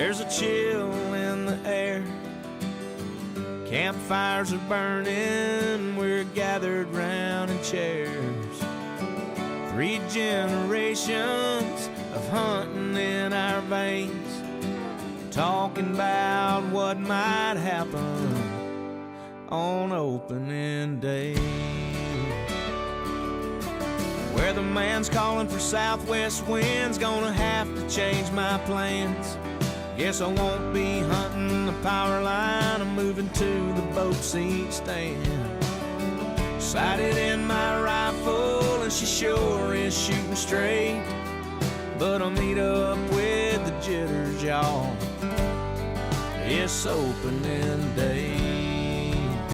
There's a chill in the air. Campfires are burning. We're gathered round in chairs. 3 generations of hunting in our veins, talking about what might happen on opening day. Where the man's calling for southwest winds, gonna have to change my plans. Guess I won't be hunting the power line, I'm moving to the boat seat stand. Sighted in my rifle and she sure is shooting straight, but I'll meet up with the jitters, y'all. It's opening day.